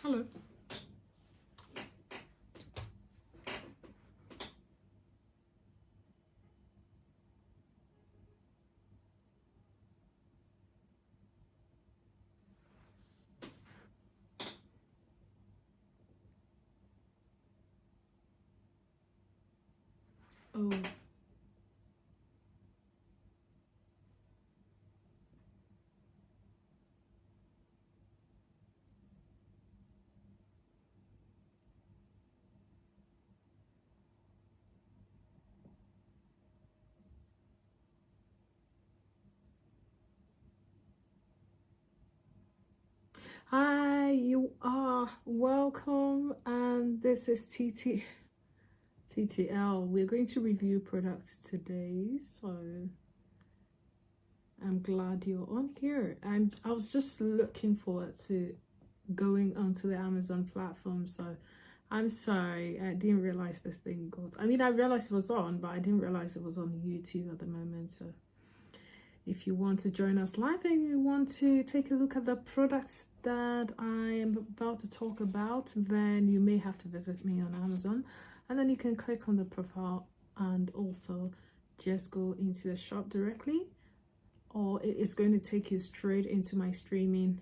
Hello. Oh. Hi, you are welcome, and this is TTL. We're going to review products today, so I'm glad you're on here. I was just looking forward to going onto the Amazon platform, so I'm sorry I didn't realize this thing goes. I mean, I realized it was on, but I didn't realize it was on YouTube at the moment. So if you want to join us live and you want to take a look at the products that I am about to talk about, then you may have to visit me on Amazon, and then you can click on the profile and also just go into the shop directly, or it is going to take you straight into my streaming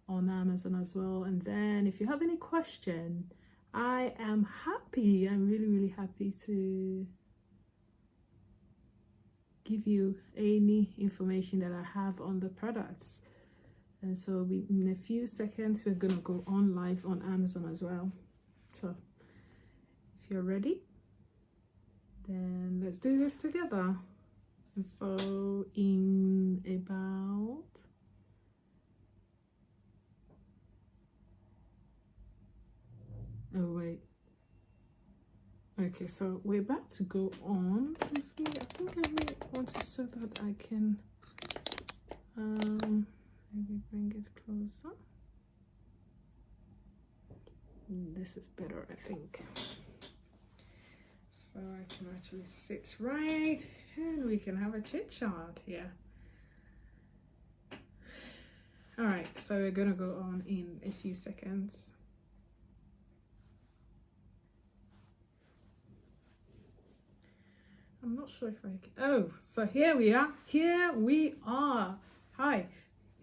on Amazon as well. And then if you have any question, I'm really happy to give you any information that I have on the products. And so in a few seconds we're gonna go on live on Amazon as well. So if you're ready, then let's do this together. And so in about okay, so we're about to go on. I think I may want to so that I can maybe bring it closer. This is better, I think. So I can actually sit right and we can have a chit chat here. All right, so we're gonna go on in a few seconds. I'm not sure if I can. Oh, so here we are. Hi,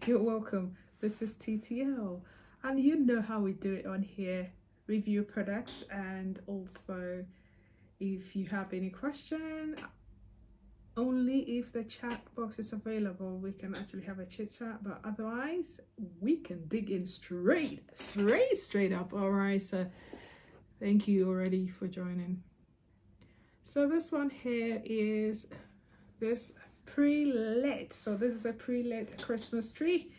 you're welcome. This is TTL, and you know how we do it on here: review products, and also if you have any question, only if the chat box is available we can actually have a chit chat, but otherwise we can dig in straight up. All right, so thank you already for joining. So this one here is this pre-lit. So this is a pre-lit Christmas tree.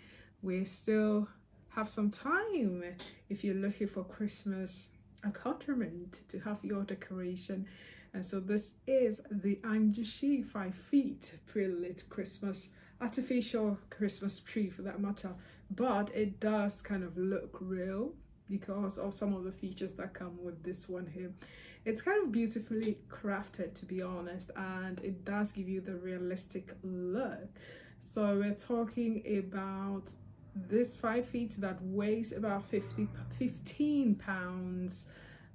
We still have some time if you're looking for Christmas accoutrement to have your decoration. And so this is the Anjushi 5 feet pre-lit Christmas, artificial Christmas tree for that matter. But it does kind of look real because of some of the features that come with this one here. It's kind of beautifully crafted, to be honest, and it does give you the realistic look. So we're talking about this 5 feet that weighs about 15 pounds,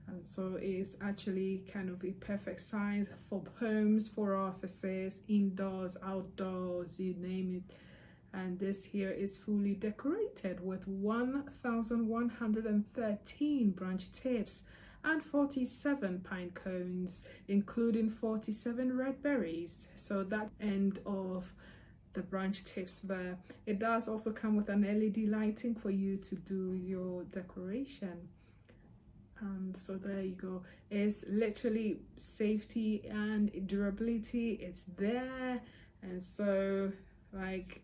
and so it's actually kind of a perfect size for homes, for offices, indoors, outdoors, you name it. And this here is fully decorated with 1,113 branch tips and 47 pine cones, including 47 red berries. So that end of the branch tips there. It does also come with an LED lighting for you to do your decoration. And so there you go. It's literally safety and durability. It's there, and so like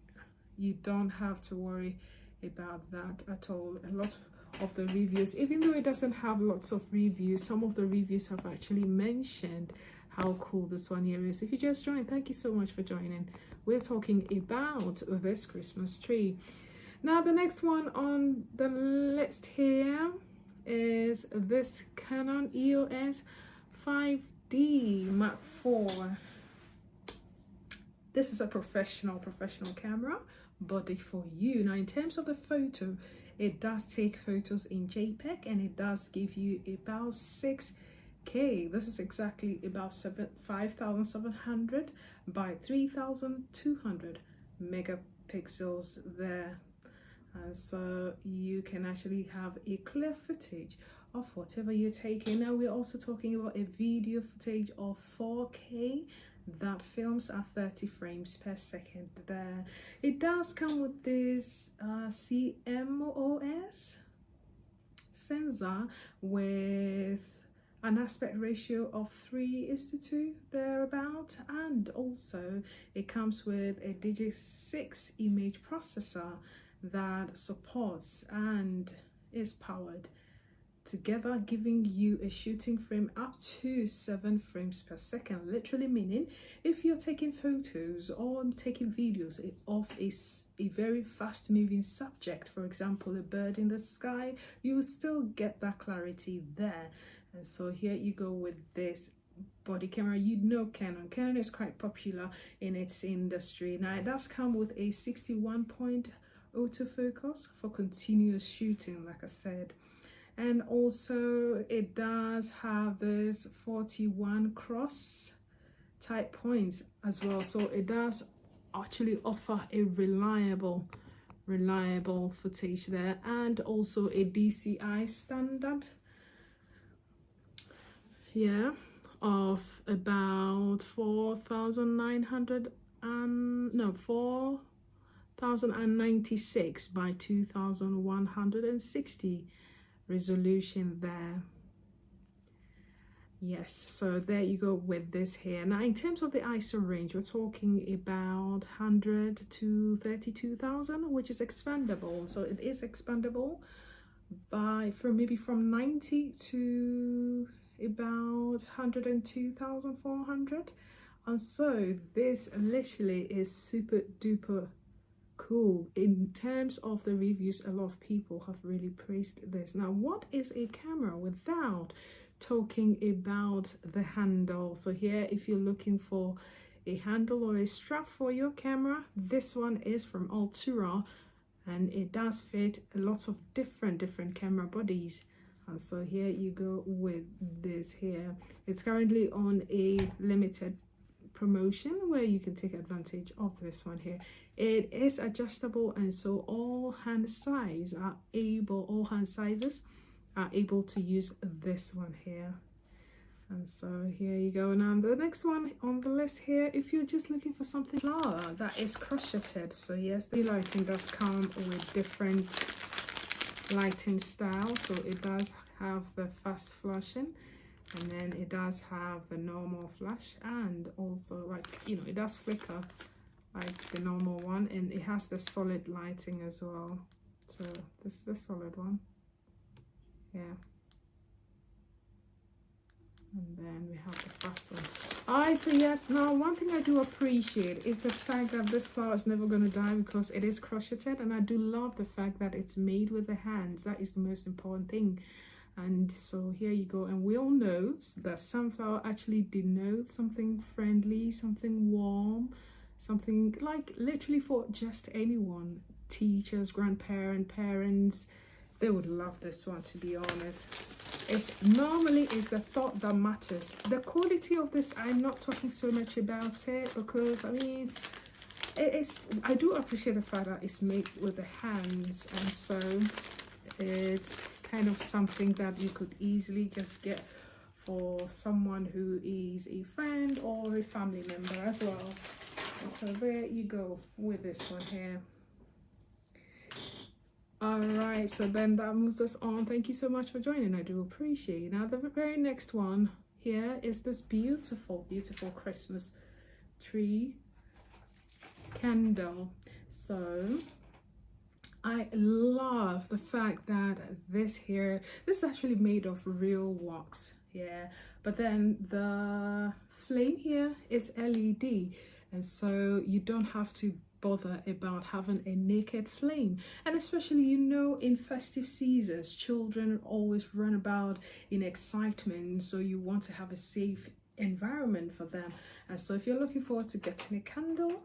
you don't have to worry about that at all. A lot of the reviews, even though it doesn't have lots of reviews, some of the reviews have actually mentioned how cool this one here is. If you just joined, thank you so much for joining. We're talking about this Christmas tree. Now the next one on the list here is this Canon EOS 5D Mark IV. This is a professional camera body for you. Now in terms of the photo, It does take photos in JPEG, and it does give you about 6K. This is exactly about 5,700 by 3,200 megapixels there. So you can actually have a clear footage of whatever you're taking. Now we're also talking about a video footage of 4K that films at 30 frames per second there. It does come with this CMOS sensor with an aspect ratio of 3:2 thereabout, and also it comes with a Digi6 image processor that supports and is powered together, giving you a shooting frame up to 7 frames per second, literally meaning if you're taking photos or taking videos of a very fast moving subject, for example a bird in the sky, you will still get that clarity there. And so here you go with this body camera. You know Canon is quite popular in its industry. Now it does come with a 61-point autofocus for continuous shooting, like I said, and also it does have this 41 cross type points as well, so it does actually offer a reliable footage there, and also a DCI standard of about 4,096 by 2,160 resolution there. Yes, so there you go with this here. Now in terms of the ISO range, we're talking about 100 to 32,000, which is expandable. So it is expandable from 90 to about 102,400. And so this literally is super duper cool. In terms of the reviews, a lot of people have really praised this. Now what is a camera without talking about the handle? So here, if you're looking for a handle or a strap for your camera, this one is from Altura, and it does fit a lot of different camera bodies. And so here you go with this here. It's currently on a limited promotion where you can take advantage of this one here. It is adjustable, and so all hand sizes are able to use this one here. And so here you go. Now the next one on the list here, if you're just looking for something lower that is crocheted, so yes, the lighting does come with different lighting style. So it does have the fast flashing, and then it does have the normal flash, and also, like, you know, it does flicker like the normal one, and it has the solid lighting as well. So this is the solid one, yeah, and then we have the fast one. So yes, now one thing I do appreciate is the fact that this flower is never going to die because it is crocheted, and I do love the fact that it's made with the hands. That is the most important thing. And so here you go, and we all know that sunflower actually denotes something friendly, something warm, something like literally for just anyone. Teachers, grandparents, parents, they would love this one, to be honest. It's the thought that matters. The quality of this, I'm not talking so much about it, because I mean, I do appreciate the fact that it's made with the hands, and so it's kind of something that you could easily just get for someone who is a friend or a family member as well. And so there you go with this one here. All right, so then that moves us on. Thank you so much for joining. I do appreciate it. Now the very next one here is this beautiful Christmas tree candle. So I love the fact that this is actually made of real wax, yeah, but then the flame here is LED, and so you don't have to bother about having a naked flame. And especially, you know, in festive seasons, children always run about in excitement, so you want to have a safe environment for them. And so if you're looking forward to getting a candle,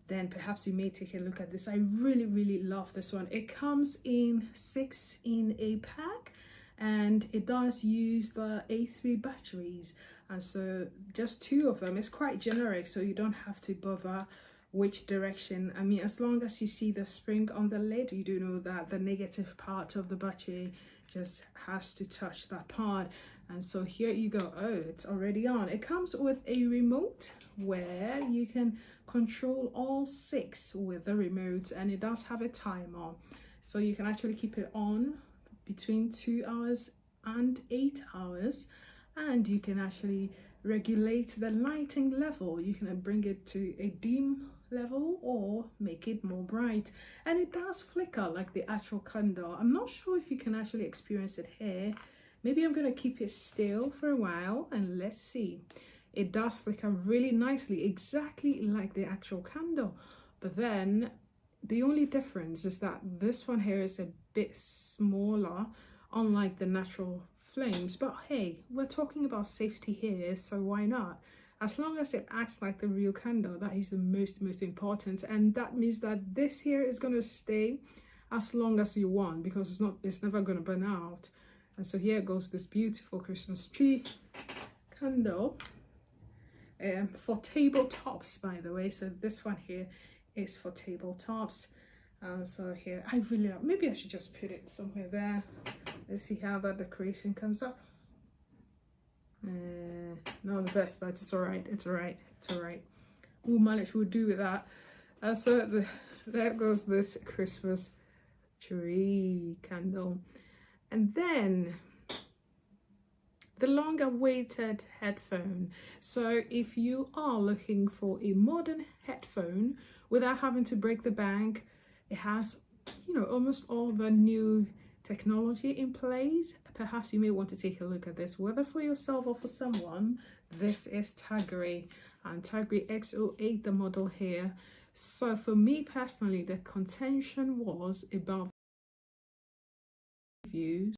then perhaps you may take a look at this. I really love this one. It comes in 6 in a pack, and it does use the A3 batteries, and so just 2 of them. It's quite generic, so you don't have to bother which direction. I mean, as long as you see the spring on the lid, you do know that the negative part of the battery just has to touch that part. And so here you go. Oh, it's already on. It comes with a remote where you can control all 6 with the remote, and it does have a timer, so you can actually keep it on between 2 hours and 8 hours, and you can actually regulate the lighting level. You can bring it to a dim level or make it more bright, and it does flicker like the actual candle. I'm not sure if you can actually experience it here. Maybe I'm going to keep it still for a while and let's see. It does flicker really nicely, exactly like the actual candle, but then the only difference is that this one here is a bit smaller, unlike the natural flames. But hey, we're talking about safety here, so why not? As long as it acts like the real candle, that is the most important, and that means that this here is going to stay as long as you want, because it's never going to burn out. And so here goes this beautiful Christmas tree candle, for tabletops, by the way. So this one here is for tabletops. So here, I really love, maybe I should just put it somewhere there. Let's see how that decoration comes up. Not the best, but it's alright, it's alright. We'll manage, we'll do with that. So there goes this Christmas tree candle. And then the long-awaited headphone. So if you are looking for a modern headphone without having to break the bank, it has, you know, almost all the new technology in place. Perhaps you may want to take a look at this, whether for yourself or for someone. This is Tagri, and Tagri X08, the model here. So for me personally, the contention was about reviews.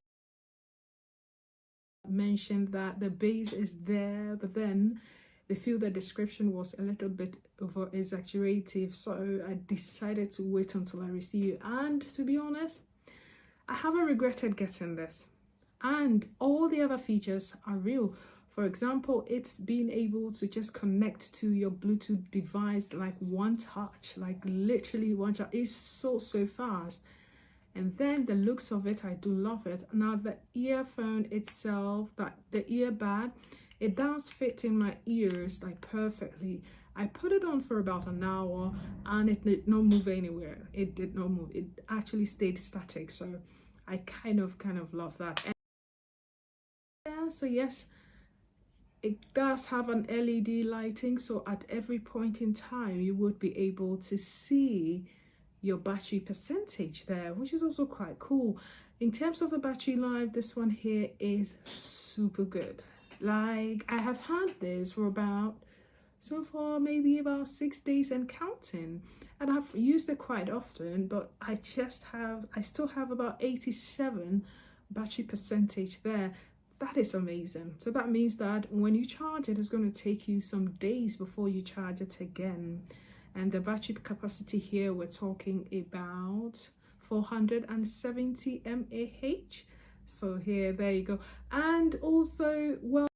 Mentioned that the bass is there, but then they feel the description was a little bit over exaggerative, so I decided to wait until I receive it. And to be honest, I haven't regretted getting this, and all the other features are real. For example, it's being able to just connect to your Bluetooth device like one touch, like literally one touch. It's so fast. And then the looks of it, I do love it. Now the earphone itself, that the earbud, it does fit in my ears like perfectly. I put it on for about an hour and it did not move anywhere. It did not move. It actually stayed static. So I kind of love that. And yeah, so yes, it does have an LED lighting. So at every point in time, you would be able to see your battery percentage there, which is also quite cool. In terms of the battery life, this one here is super good. Like, I have had this for about, so far, maybe about 6 days and counting, and I've used it quite often, but I still have about 87 battery percentage there. That is amazing. So that means that when you charge it, it's going to take you some days before you charge it again. And the battery capacity here, we're talking about 470 mAh. So here, there you go. And also, well,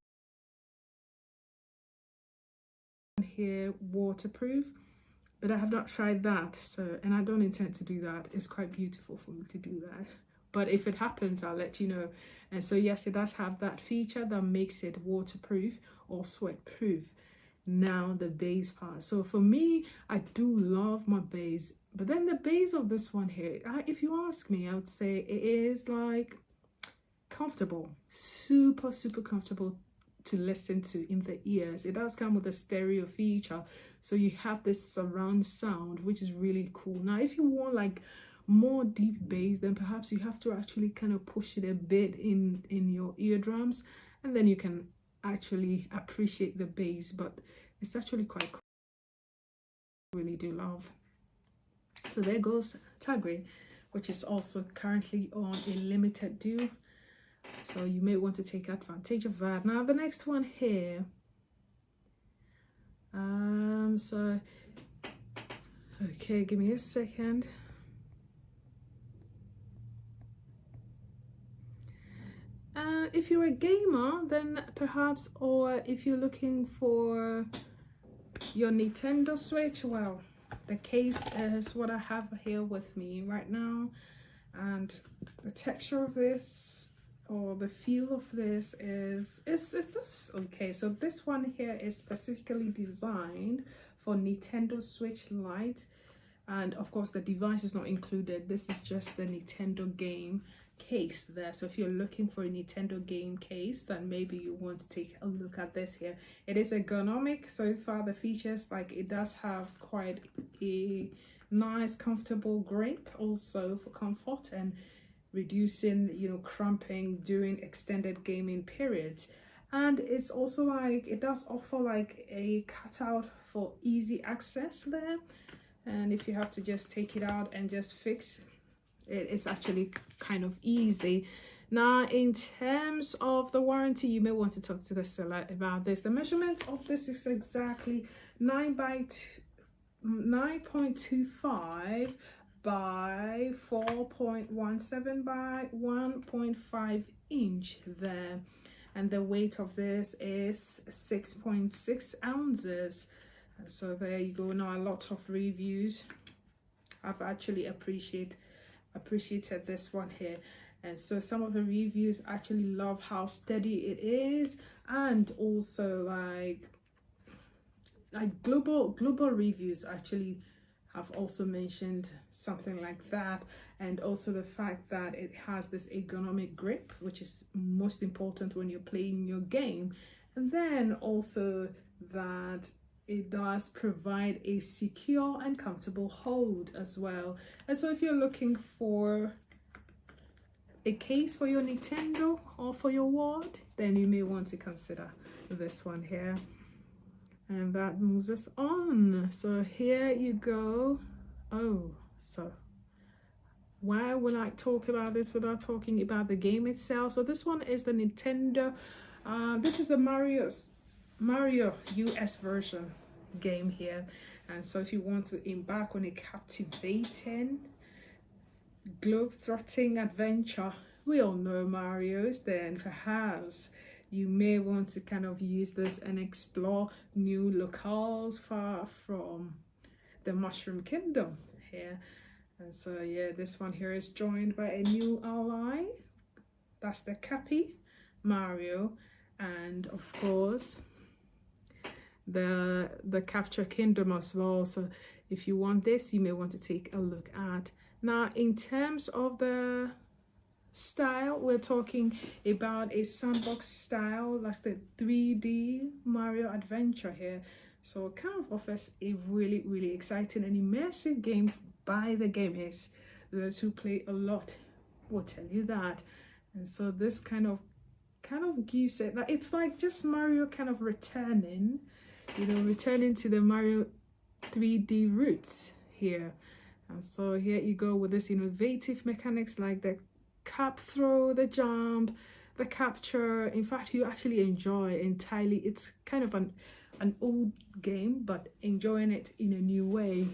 here, waterproof, but I have not tried that. So, and I don't intend to do that. It's quite beautiful for me to do that. But if it happens, I'll let you know. And so yes, it does have that feature that makes it waterproof or sweat proof. Now the bass part. So for me, I do love my bass, but then the bass of this one here, if you ask me, I would say it is like comfortable, super comfortable to listen to in the ears. It does come with a stereo feature, so you have this surround sound, which is really cool. Now if you want like more deep bass, then perhaps you have to actually kind of push it a bit in your eardrums, and then you can actually appreciate the bass. But it's actually quite cool. I really do love. So there goes Tagri, which is also currently on a limited deal, so you may want to take advantage of that. Now the next one here, so Okay, give me a second. If you're a gamer, then perhaps, or if you're looking for your Nintendo Switch, well, the case is what I have here with me right now, and the texture of this, or the feel of this, is just okay. So this one here is specifically designed for Nintendo Switch Lite, and of course the device is not included. This is just the Nintendo game case there. So if you're looking for a Nintendo game case, then maybe you want to take a look at this here. It is ergonomic. So far the features, like, it does have quite a nice comfortable grip also for comfort and reducing, you know, cramping during extended gaming periods. And it's also like, it does offer like a cutout for easy access there, and if you have to just take it out and just fix it, it's actually kind of easy. Now, in terms of the warranty, you may want to talk to the seller about this. The measurement of this is exactly 9.25 by 4.17 by 1.5 inch there, and the weight of this is 6.6 ounces. So there you go. Now, a lot of reviews I've actually appreciated this one here, and so some of the reviews actually love how steady it is, and also like global reviews actually have also mentioned something like that, and also the fact that it has this ergonomic grip, which is most important when you're playing your game, and then also that it does provide a secure and comfortable hold as well. And so if you're looking for a case for your Nintendo or for your ward, then you may want to consider this one here. And that moves us on. So here you go. Oh, so why would I talk about this without talking about the game itself? So this one is the Nintendo, this is the Mario US version game here. And so if you want to embark on a captivating, globe-trotting adventure, we all know Mario's, then perhaps you may want to kind of use this and explore new locales far from the Mushroom Kingdom here. And so yeah, this one here is joined by a new ally. That's the Cappy Mario, and of course the Capture Kingdom as well. So if you want this, you may want to take a look at. Now, in terms of the style, we're talking about a sandbox style. That's the 3D Mario adventure here. So it kind of offers a really exciting and immersive game by the gamers. Those who play a lot will tell you that. And so this kind of gives it, like, it's like just Mario kind of returning, you know, returning to the Mario 3D roots here. And so here you go with this innovative mechanics like the cap throw, the jump, the capture. In fact, you actually enjoy entirely. It's kind of an old game, but enjoying it in a new way.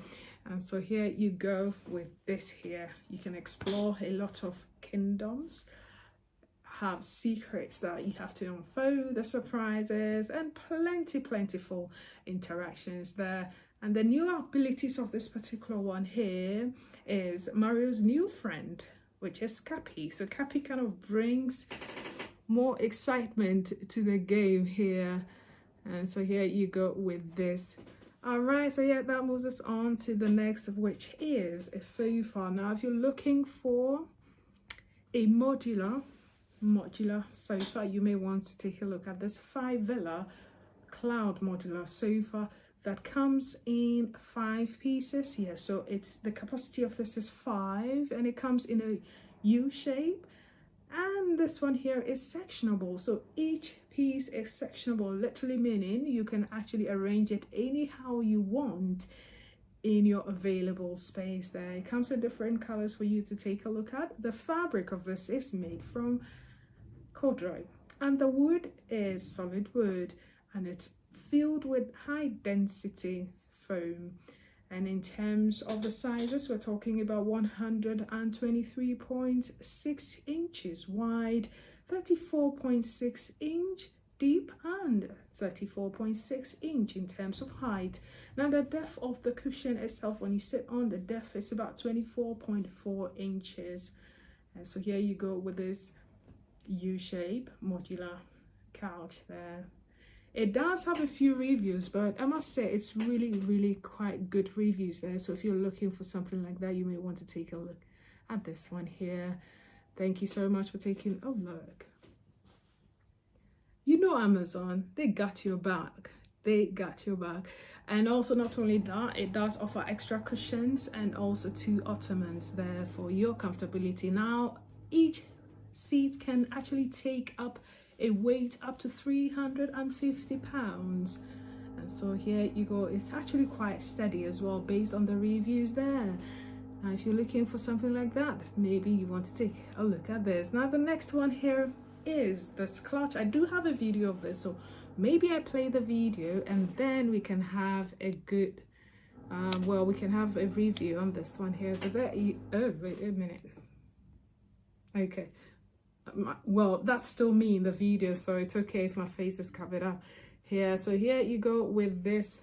And so here you go with this here. You can explore a lot of kingdoms, have secrets that you have to unfold, the surprises, and plentiful interactions there. And the new abilities of this particular one here is Mario's new friend, which is Cappy. So Cappy kind of brings more excitement to the game here. And so here you go with this. All right, so yeah, that moves us on to the next, which is a sofa. Now, if you're looking for a modular sofa, you may want to take a look at this Villa Cloud modular sofa that comes in 5 pieces. Yeah, so it's the capacity of this is 5, and it comes in a U shape, and this one here is sectionable. So each piece is sectionable, literally meaning you can actually arrange it anyhow you want in your available space there. It comes in different colors for you to take a look at. The fabric of this is made from corduroy, and the wood is solid wood, and it's filled with high density foam. And in terms of the sizes, we're talking about 123.6 inches wide, 34.6 inch deep, and 34.6 inch in terms of height. Now the depth of the cushion itself, when you sit on, the depth is about 24.4 inches. And so here you go with this U-shape modular couch there. It does have a few reviews, but I must say it's really quite good reviews there. So if you're looking for something like that, you may want to take a look at this one here. Thank you so much for taking a look. You know, Amazon, they got your back. They got your back. And also, not only that, it does offer extra cushions and also 2 ottomans there for your comfortability. Now, each seat can actually take up a weight up to 350 pounds. And so here you go. It's actually quite steady as well based on the reviews there. Now, if you're looking for something like that, maybe you want to take a look at this. Now, the next one here is this clutch. I do have a video of this, so maybe I play the video and then we can have a good we can have a review on this one here. So that you, oh wait a minute, okay, well, that's still me in the video, so it's okay if my face is covered up here. So here you go with this.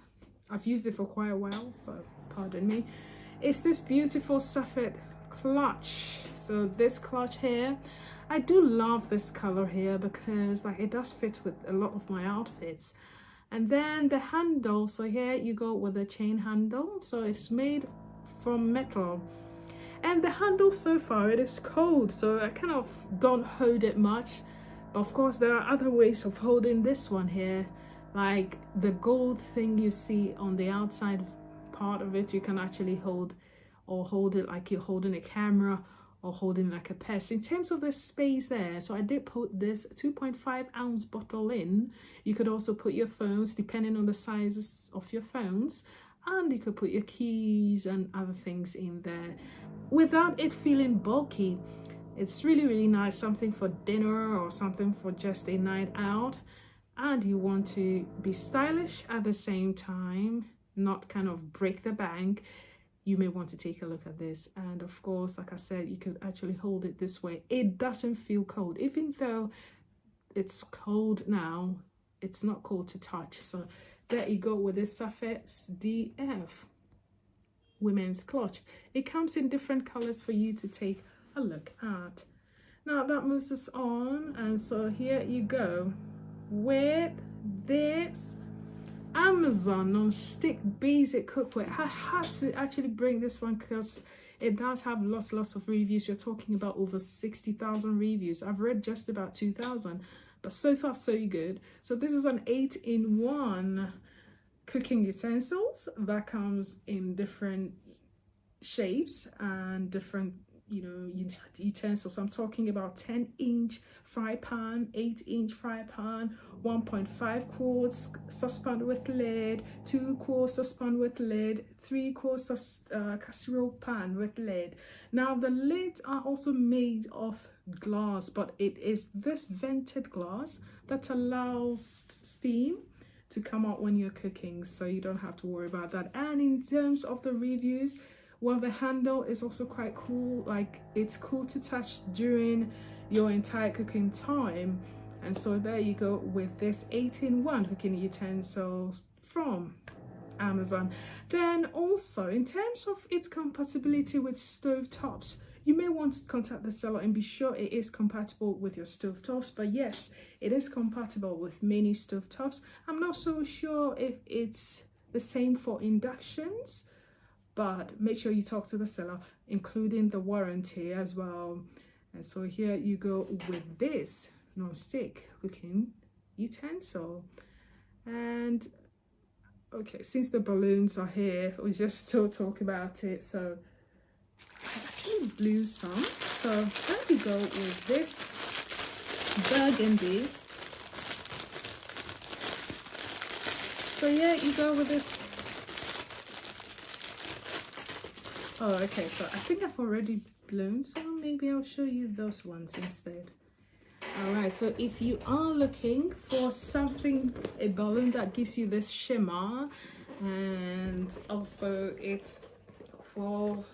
I've used it for quite a while, so pardon me. It's this beautiful Safed clutch. So this clutch here, I do love this color here because like it does fit with a lot of my outfits. And then the handle, so here you go with a chain handle. So it's made from metal. And the handle, so far it is cold, so I kind of don't hold it much. But of course there are other ways of holding this one here, like the gold thing you see on the outside part of it. You can actually hold it like you're holding a camera or holding like a purse. In terms of the space there, so I did put this 2.5 ounce bottle in. You could also put your phones depending on the sizes of your phones, and you could put your keys and other things in there without it feeling bulky. It's really nice, something for dinner or something for just a night out, and you want to be stylish at the same time, not kind of break the bank. You may want to take a look at this. And of course, like I said, you could actually hold it this way. It doesn't feel cold, even though it's cold now, it's not cold to touch. So there you go with this Safed DF women's clutch. It comes in different colors for you to take a look at. Now that moves us on, and so here you go with this Amazon non-stick basic cookware. I had to actually bring this one because it does have lots of reviews. We're talking about over 60,000 reviews. I've read just about 2,000, but so far so good. So this is an 8-in-1 cooking utensils that comes in different shapes and different, you know, utensils. I'm talking about 10-inch fry pan, 8-inch fry pan, 1.5 quarts saucepan with lid, 2 quarts saucepan with lid, 3 quarts casserole pan with lid. Now the lids are also made of glass, but it is this vented glass that allows steam to come out when you're cooking, so you don't have to worry about that. And in terms of the reviews, well, the handle is also quite cool. Like, it's cool to touch during your entire cooking time. And so there you go with this 8-in-1 cooking utensils from Amazon. Then also, in terms of its compatibility with stove tops, you may want to contact the seller and be sure it is compatible with your stove tops. But yes, it is compatible with many stove tops. I'm not so sure if it's the same for inductions, but make sure you talk to the seller, including the warranty as well. And so here you go with this non-stick cooking utensil. And okay, since the balloons are here, we just still talk about it. So I actually blew some. So there we go with this burgundy. So yeah, you go with this. Oh, okay, so I think I've already blown some. Maybe I'll show you those ones instead. All right, so if you are looking for something, a balloon that gives you this shimmer and also it's, well,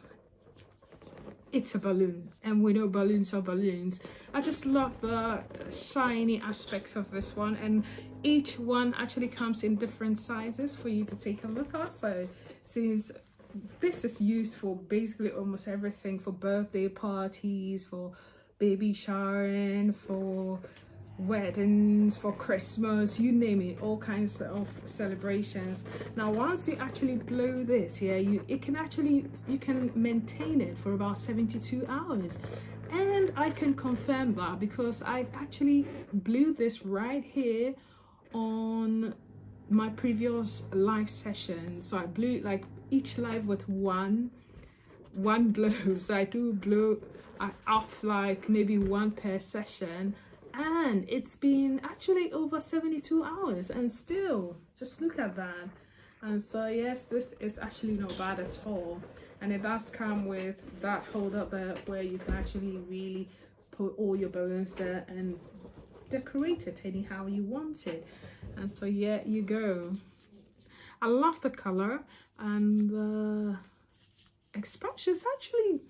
it's a balloon, and we know balloons are balloons. I just love the shiny aspect of this one, and each one actually comes in different sizes for you to take a look at. So since this is used for basically almost everything, for birthday parties, for baby showering, for weddings, for Christmas, you name it, all kinds of celebrations. Now once you actually blow this here, you can maintain it for about 72 hours, and I can confirm that because I actually blew this right here on my previous live session. So I blew like each live with one blow. So I do blow off like maybe one per session, and it's been actually over 72 hours, and still, just look at that. And so yes, this is actually not bad at all, and it does come with that holder there where you can actually really put all your balloons there and decorate it anyhow you want it. And so yeah, you go. I love the color, and the expressions actually,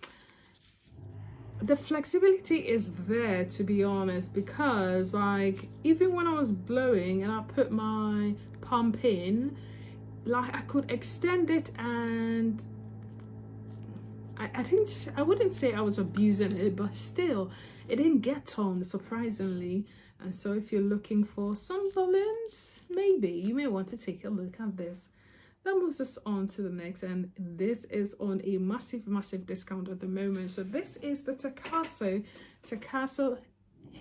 the flexibility is there, to be honest, because like even when I was blowing and I put my pump in, like I could extend it, and I wouldn't say I was abusing it, but still it didn't get on, surprisingly. And so if you're looking for some balloons, maybe you may want to take a look at this. That moves us on to the next, and this is on a massive discount at the moment. So this is the Takaso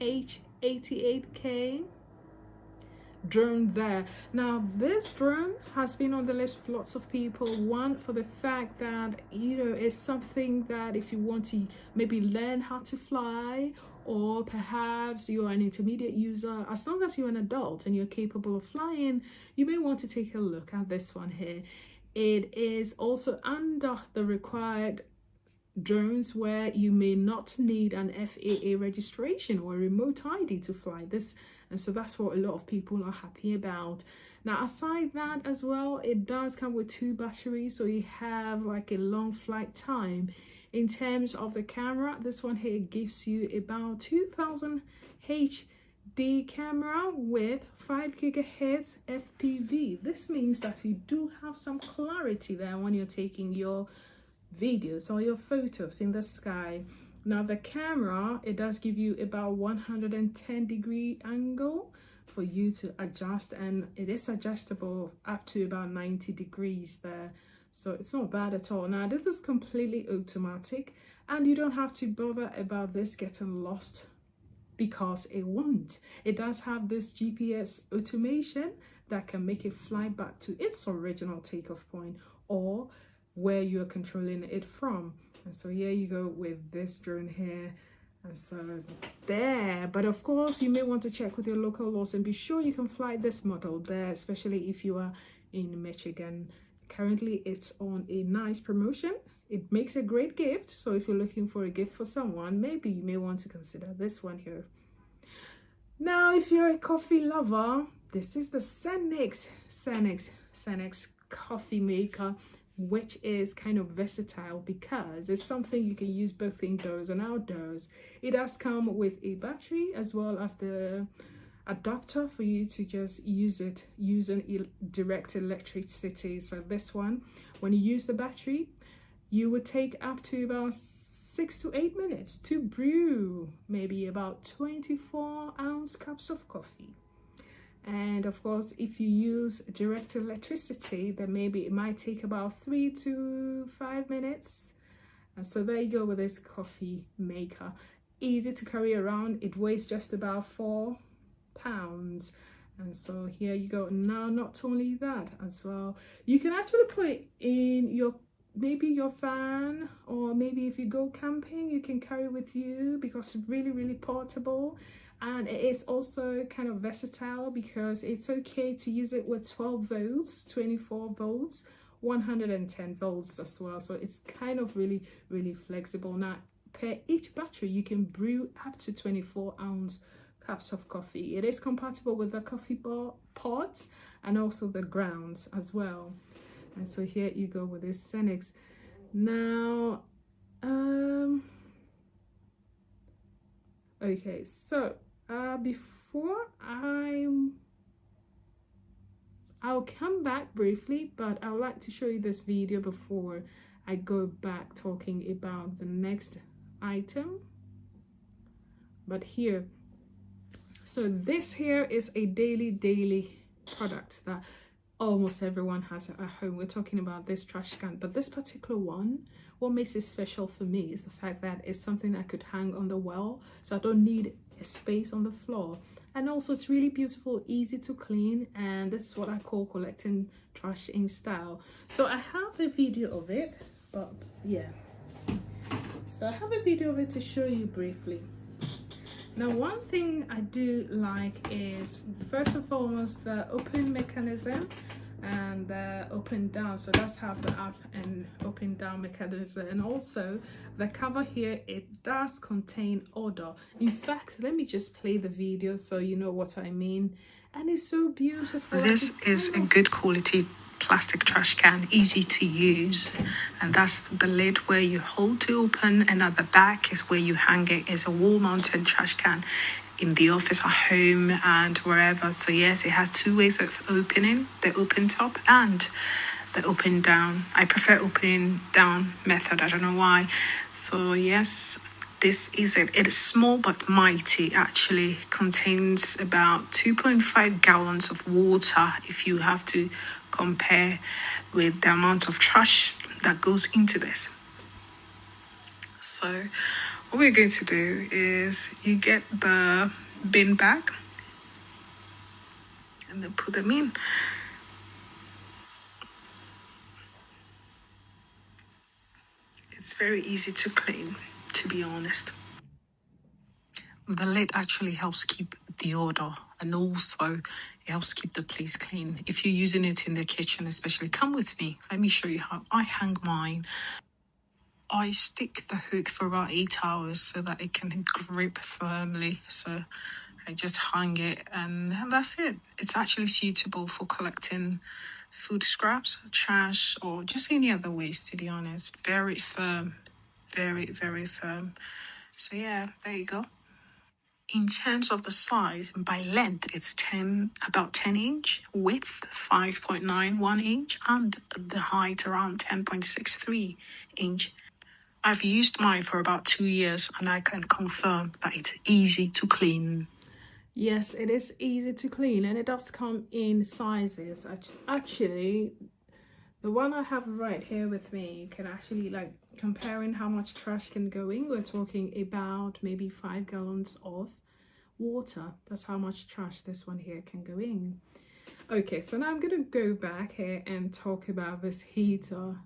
H88K drone there. Now this drone has been on the list of lots of people, one for the fact that, you know, it's something that if you want to maybe learn how to fly, or perhaps you're an intermediate user, as long as you're an adult and you're capable of flying, you may want to take a look at this one here. It is also under the required drones where you may not need an FAA registration or a remote ID to fly this, and so that's what a lot of people are happy about. Now aside that as well, it does come with 2 batteries, so you have like a long flight time. In terms of the camera, this one here gives you about 2000 HD camera with 5 GHz FPV. This means that you do have some clarity there when you're taking your videos or your photos in the sky. Now the camera, it does give you about 110-degree angle for you to adjust, and it is adjustable up to about 90 degrees there. So it's not bad at all. Now this is completely automatic, and you don't have to bother about this getting lost, because it won't. It does have this GPS automation that can make it fly back to its original takeoff point or where you're controlling it from. And so here you go with this drone here. And so there, but of course you may want to check with your local laws and be sure you can fly this model there, especially if you are in Michigan. Currently it's on a nice promotion. It makes a great gift, so if you're looking for a gift for someone, maybe you may want to consider this one here. Now if you're a coffee lover, this is the Cenex coffee maker, which is kind of versatile because it's something you can use both indoors and outdoors. It does come with a battery as well as the adapter for you to just use it using direct electricity. So this one, when you use the battery, you would take up to about 6 to 8 minutes to brew maybe about 24-ounce cups of coffee. And of course, if you use direct electricity, then maybe it might take about 3 to 5 minutes. And so there you go with this coffee maker. Easy to carry around. It weighs just about 4 pounds. And so here you go. Now, not only that as well, you can actually put it in your van, or maybe if you go camping, you can carry with you because it's really portable. And it is also kind of versatile because it's okay to use it with 12 volts, 24 volts, 110 volts as well. So it's kind of really flexible. Now per each battery you can brew up to 24-ounce cups of coffee. It is compatible with the coffee pods and also the grounds as well. And so here you go with this Cenex. Now okay, so before I'll come back briefly, but I would like to show you this video before I go back talking about the next item. But here, so this here is a daily product that almost everyone has at home. We're talking about this trash can, but this particular one, what makes it special for me is the fact that it's something I could hang on the wall, so I don't need a space on the floor. And also it's really beautiful, easy to clean, and this is what I call collecting trash in style. So I have a video of it, but yeah, so I have a video of it to show you briefly. Now, one thing I do like is, first and foremost, the open mechanism and the open down. So that's how the up and open down mechanism. And also the cover here, it does contain odor. In fact, let me just play the video so you know what I mean. And it's so beautiful. This is a good quality plastic trash can, easy to use, and that's the lid where you hold to open, and at the back is where you hang it. It's a wall mounted trash can in the office, at home, and wherever. So yes, it has two ways of opening, the open top and the open down. I prefer opening down method, I don't know why. So yes, this is it. It is small but mighty. Actually contains about 2.5 gallons of water if you have to compare with the amount of trash that goes into this. So what we're going to do is you get the bin bag and then put them in. It's very easy to clean, to be honest. The lid actually helps keep the odor, and also it helps keep the place clean. If you're using it in the kitchen especially, come with me. Let me show you how I hang mine. I stick the hook for about 8 hours so that it can grip firmly. So I just hang it, and that's it. It's actually suitable for collecting food scraps, trash, or just any other waste, to be honest. Very firm, very firm. So yeah, there you go. In terms of the size, by length, it's about 10 inch, width 5.91 inch, and the height around 10.63 inch. I've used mine for about 2 years, and I can confirm that it's easy to clean. Yes, it is easy to clean, and it does come in sizes. Actually, the one I have right here with me, you can actually, like, comparing how much trash can go in, we're talking about maybe 5 gallons of water. That's how much trash this one here can go in. Okay, so now I'm gonna go back here and talk about this heater.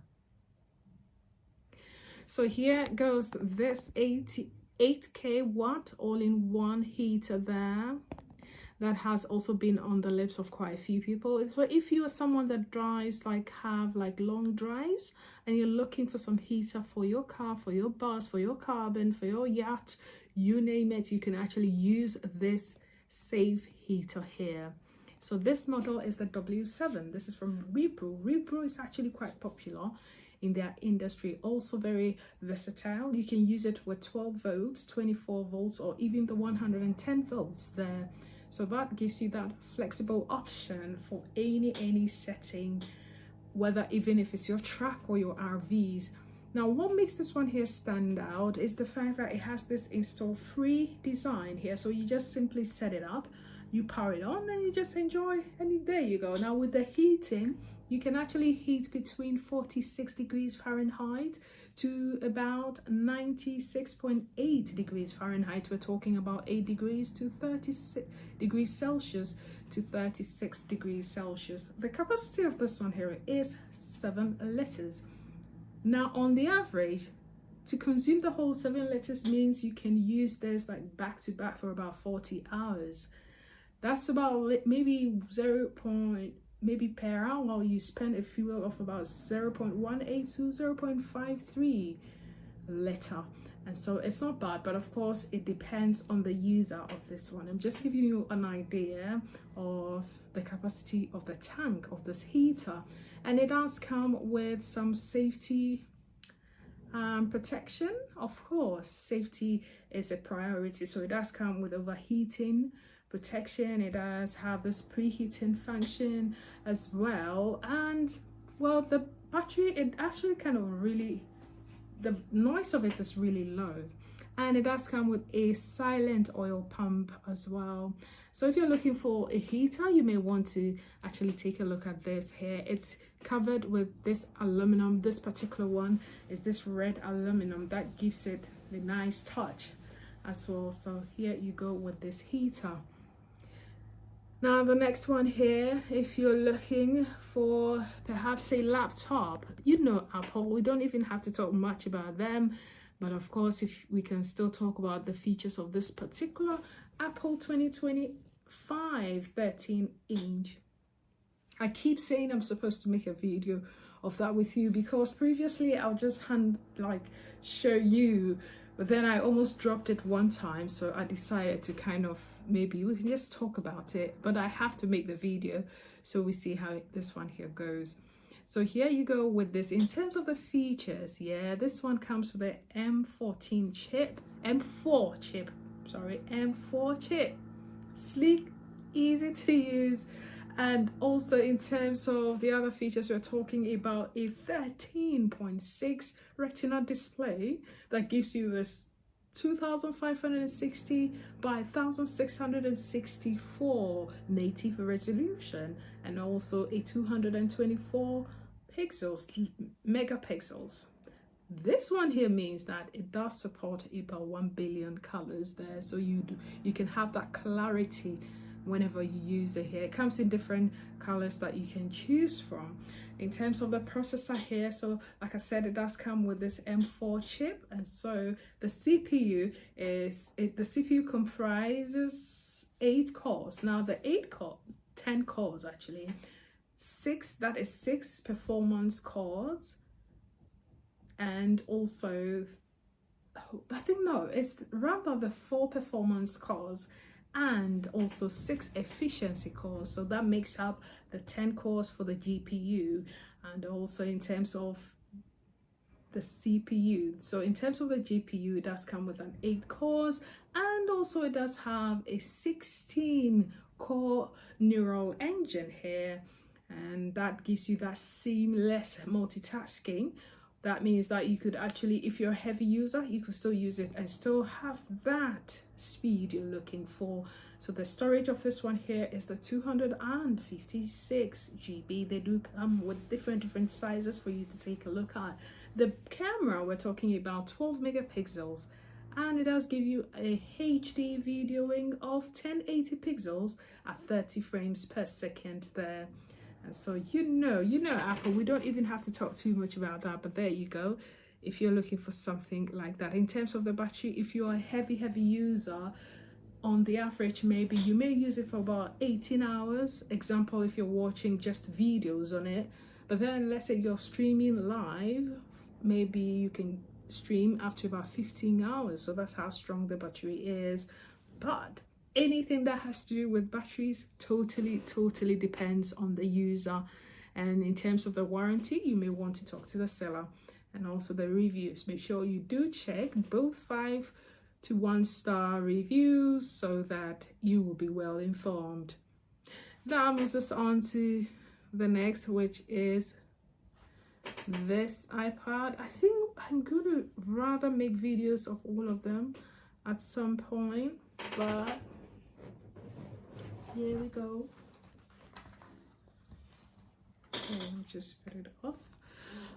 So here goes this 8K watt all-in-one heater there. That has also been on the lips of quite a few people. So if you are someone that drives, have long drives, and you're looking for some heater for your car, for your bus, for your carbon, for your yacht, you name it, you can actually use this safe heater here. So this model is the W7. This is from Repro. Repro is actually quite popular in their industry, also very versatile. You can use it with 12 volts, 24 volts, or even the 110 volts there. So that gives you that flexible option for any setting, whether even if it's your truck or your RVs. Now, what makes this one here stand out is the fact that it has this install free design here. So you just simply set it up, you power it on, and you just enjoy, and there you go. Now with the heating, you can actually heat between 46 degrees Fahrenheit to about 96.8 degrees Fahrenheit. We're talking about 8 degrees to 36 degrees Celsius to 36 degrees Celsius. The capacity of this one here is 7 liters. Now, on the average, to consume the whole 7 liters means you can use this back to back for about 40 hours. That's about maybe maybe per hour you spend a fuel of about 0.18 to 0.53 liter, and so it's not bad. But of course it depends on the user of this one. I'm just giving you an idea of the capacity of the tank of this heater. and it does come with some safety protection. Of course, safety is a priority, so it does come with overheating protection. It does have this preheating function as well, and well, the battery, it actually kind of really, the noise of it is really low, and it does come with a silent oil pump as well. So if you're looking for a heater, you may want to actually take a look at this here. It's covered with this aluminum. This particular one is this red aluminum that gives it a nice touch as well. So here you go with this heater. Now the next one here, if you're looking for perhaps a laptop, you know Apple, we don't even have to talk much about them, but of course if we can still talk about the features of this particular Apple 2025 13-inch. I keep saying I'm supposed to make a video of that with you, because previously I'll just show you, but then I almost dropped it one time, so I decided to kind of, maybe we can just talk about it, but I have to make the video so we see how this one here goes. So here you go with this. In terms of the features, yeah, this one comes with the M4 chip, sleek, easy to use. And also in terms of the other features, we're talking about a 13.6 retina display that gives you this 2560 by 1664 native resolution, and also a 224 megapixels. This one here means that it does support about 1 billion colors there, so you can have that clarity whenever you use it here. It comes in different colors that you can choose from. In terms of the processor here, so like I said, it does come with this M4 chip, and so the CPU comprises 8 cores. Now the 10 cores actually, 6 performance cores, and also it's rather the 4 performance cores and also 6 efficiency cores, so that makes up the 10 cores for the GPU. And also in terms of the CPU, so in terms of the GPU, it does come with an 8 cores, and also it does have a 16 core neural engine here, and that gives you that seamless multitasking. That means that you could actually, if you're a heavy user, you could still use it and still have that speed you're looking for. So the storage of this one here is the 256 GB. They do come with different sizes for you to take a look at. The camera, we're talking about 12 megapixels, and it does give you a HD videoing of 1080 pixels at 30 frames per second there. And so you know Apple, we don't even have to talk too much about that, but there you go. If you're looking for something like that. In terms of the battery, if you're a heavy user, on the average, maybe you may use it for about 18 hours. Example, if you're watching just videos on it, but then let's say you're streaming live, maybe you can stream up to about 15 hours. So that's how strong the battery is. But anything that has to do with batteries totally depends on the user. And in terms of the warranty, you may want to talk to the seller. And also the reviews, make sure you do check both 5 to 1 star reviews so that you will be well informed. That moves us on to the next, which is this iPad. I think I'm going to rather make videos of all of them at some point, but here we go. Okay, I'll just put it off.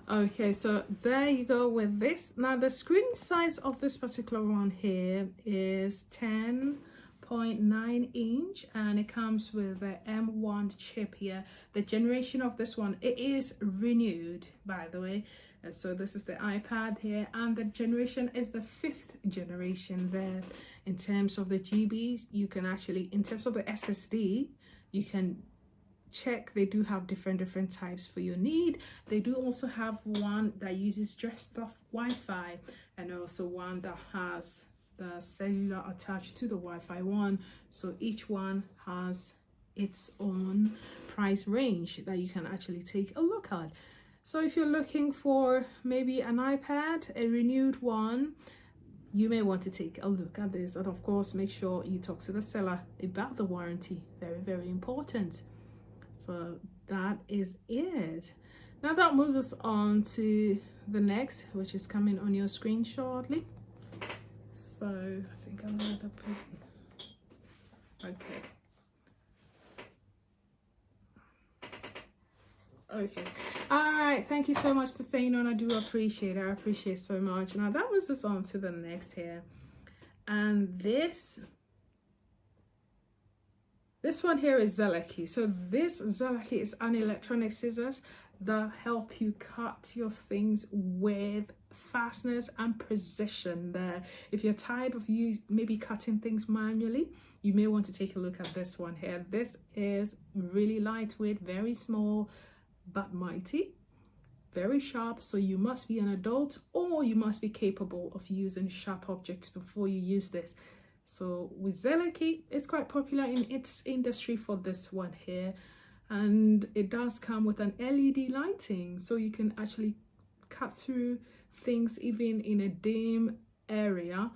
Okay, so there you go with this. Now the screen size of this particular one here is 10.9 inch, and it comes with the M1 chip here. The generation of this one, it is renewed, by the way. And so this is the iPad here, and the generation is the 5th generation there. In terms of the GBs, you can actually, in terms of the SSD, you can check. They do have different types for your need. They do also have one that uses just the Wi-Fi, and also one that has the cellular attached to the Wi-Fi one. So each one has its own price range that you can actually take a look at. So if you're looking for maybe an iPad, a renewed one, you may want to take a look at this. And of course, make sure you talk to the seller about the warranty. Very, very important. So that is it. Now that moves us on to the next, which is coming on your screen shortly. So I think I'm gonna put, okay. Okay, all right, thank you so much for staying on. I do appreciate it. I appreciate so much. Now that was us on to the next here, and this one here is Zeleki. So this Zeleki is an electronic scissors that help you cut your things with fastness and precision. There, if you're tired of you maybe cutting things manually, you may want to take a look at this one here. This is really lightweight, very small but mighty, very sharp. So you must be an adult, or you must be capable of using sharp objects before you use this. So with Zeleki, it's quite popular in its industry for this one here, and it does come with an LED lighting, so you can actually cut through things even in a dim area.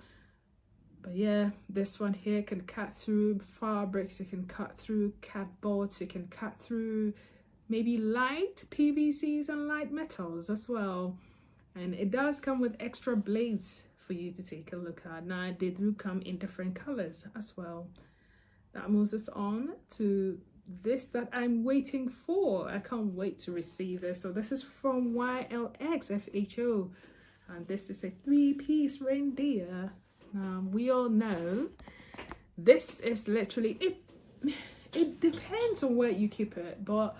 But yeah, this one here can cut through fabrics, it can cut through cardboards, it can cut through maybe light PVCs and light metals as well. And it does come with extra blades for you to take a look at. Now they do come in different colors as well. That moves us on to this that I'm waiting for. I can't wait to receive this. So this is from YLX FHO, and this is a 3-piece reindeer. We all know this is literally it depends on where you keep it, but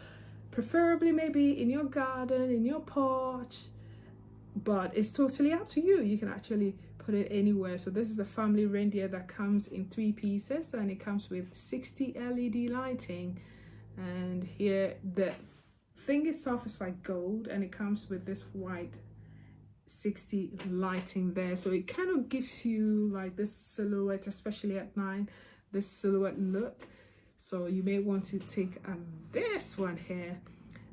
preferably maybe in your garden, in your porch, but it's totally up to you. You can actually put it anywhere. So this is the family reindeer that comes in 3 pieces, and it comes with 60 LED lighting. And here the thing itself is like gold, and it comes with this white 60 lighting there. So it kind of gives you like this silhouette, especially at night, this silhouette look. So you may want to take this one here.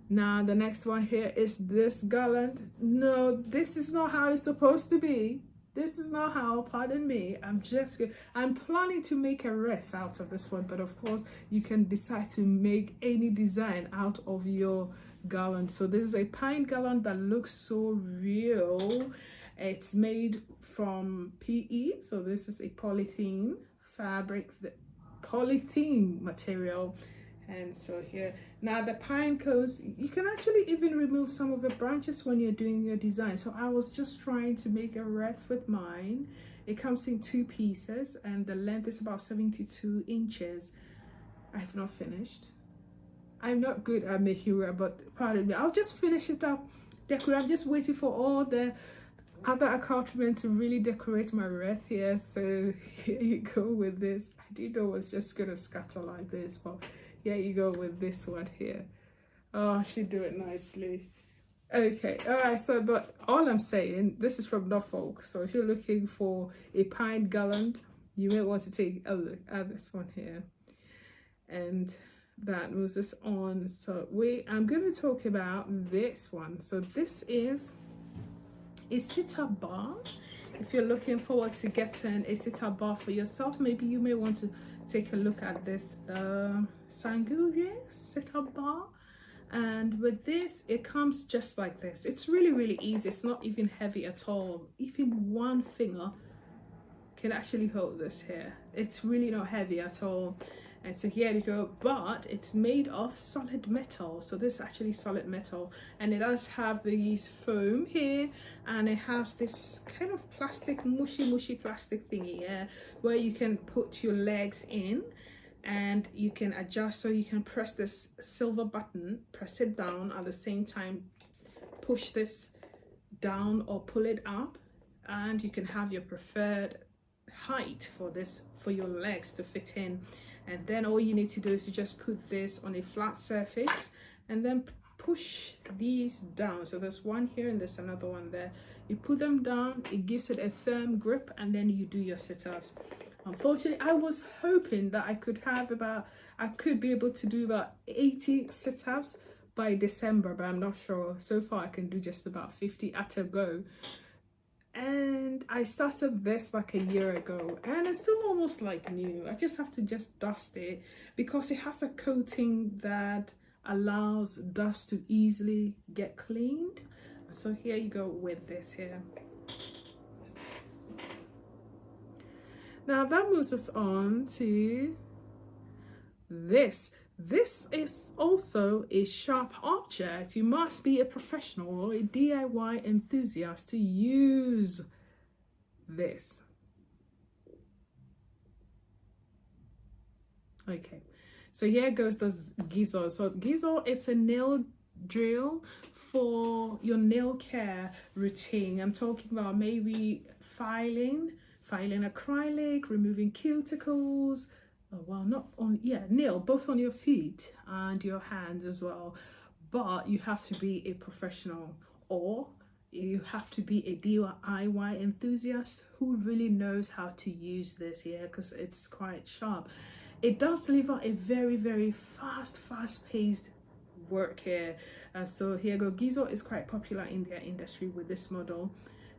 Now the next one here is this garland. No, this is not how it's supposed to be. This is not how, pardon me. I'm planning to make a wreath out of this one, but of course you can decide to make any design out of your garland. So this is a pine garland that looks so real. It's made from PE, so this is a polythene fabric, polythene material. And so here, now the pine cones, you can actually even remove some of the branches when you're doing your design. So I was just trying to make a wreath with mine. It comes in 2 pieces, and the length is about 72 inches. I have not finished. I'm not good at making wreath, but pardon me, I'll just finish it up, decorate. I'm just waiting for all the other accoutrements to really decorate my wreath here. So here you go with this. I didn't know it was just gonna scatter like this, but here you go with this one here. Oh, she do it nicely. Okay, all right. So, but all I'm saying, this is from Norfolk. So if you're looking for a pine garland, you may want to take a look at this one here. And that moves us on. So I'm going to talk about this one. So this is a sitar bar. If you're looking forward to getting a sitar bar for yourself, maybe you may want to take a look at this Sangoria sitar bar. And with this, it comes just like this. It's really, really easy. It's not even heavy at all. Even one finger can actually hold this here. It's really not heavy at all. And so here you go, but it's made of solid metal. So this is actually solid metal, and it does have these foam here, and it has this kind of plastic, mushy plastic thingy here, where you can put your legs in, and you can adjust. So you can press this silver button, press it down, at the same time push this down or pull it up, and you can have your preferred height for this, for your legs to fit in. And then all you need to do is to just put this on a flat surface, and then push these down. So there's one here and there's another one there. You put them down, it gives it a firm grip, and then you do your sit-ups. Unfortunately, I was hoping that I could be able to do about 80 sit-ups by December, but I'm not sure. So far I can do just about 50 at a go. And I started this like a year ago, and it's still almost like new. I just have to dust it because it has a coating that allows dust to easily get cleaned. So here you go with this here. Now that moves us on to this. This is also a sharp object. You must be a professional or a DIY enthusiast to use this. Okay, so here goes the Gizo. So Gizo, it's a nail drill for your nail care routine. I'm talking about maybe filing acrylic, removing cuticles, nail both on your feet and your hands as well. But you have to be a professional, or you have to be a DIY enthusiast who really knows how to use this here, because it's quite sharp. It does deliver a very, very fast-paced work here. So here go. Gizo is quite popular in their industry with this model.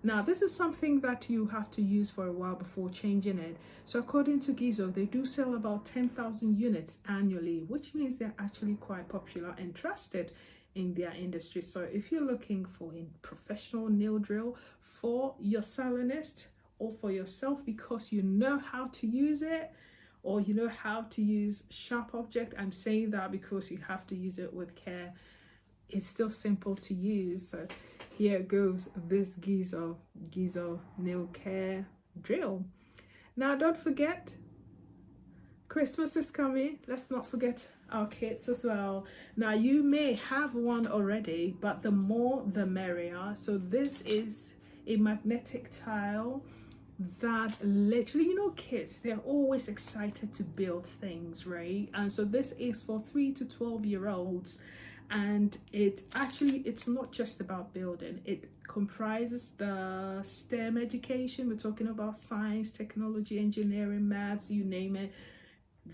Now, this is something that you have to use for a while before changing it. So according to Gizo, they do sell about 10,000 units annually, which means they're actually quite popular and trusted in their industry. So if you're looking for a professional nail drill for your salonist or for yourself because you know how to use it, or you know how to use sharp object, I'm saying that because you have to use it with care. It's still simple to use. So here goes this Gizo nail care drill. Now don't forget, Christmas is coming. Let's not forget our kits as well. Now you may have one already, but the more the merrier. So this is a magnetic tile that literally, kids, they're always excited to build things, right? And so this is for 3 to 12-year-olds. And it's not just about building. It comprises the STEM education. We're talking about science, technology, engineering, maths, you name it.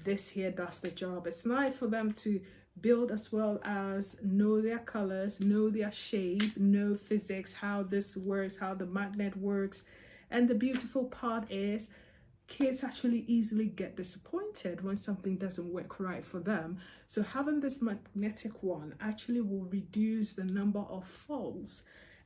This here does the job. It's nice for them to build as well as know their colors, know their shape, know physics, how this works, how the magnet works. And the beautiful part is kids actually easily get disappointed when something doesn't work right for them. So having this magnetic one actually will reduce the number of falls.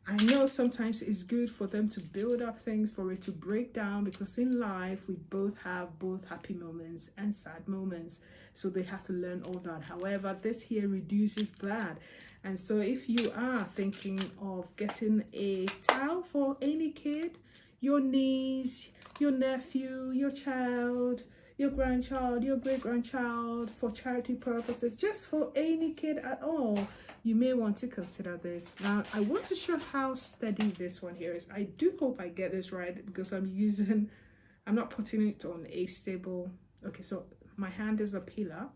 I know sometimes it's good for them to build up things for it to break down, because in life we both have happy moments and sad moments. So they have to learn all that. However, this here reduces that. And so if you are thinking of getting a towel for any kid, your niece, your nephew, your child, your grandchild, your great-grandchild, for charity purposes, just for any kid at all, you may want to consider this. Now, I want to show how steady this one here is. I do hope I get this right, because I'm not putting it on a stable. Okay, so my hand is a pillar,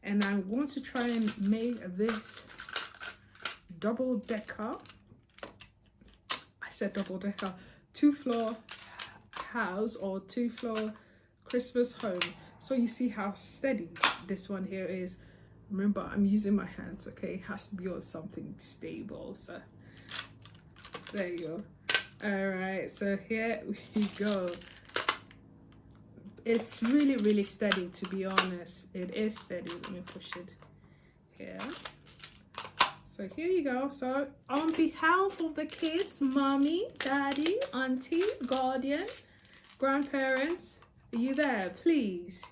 and I want to try and make this double-decker. I said double-decker. 2-floor house or 2-floor Christmas home. So you see how steady this one here is. Remember, I'm using my hands, okay? It has to be on something stable. So there you go. All right, so here we go. It's really, really steady, to be honest. It is steady. Let me push it here. So here you go. So on behalf of the kids, mommy, daddy, auntie, guardian, grandparents, are you there? Please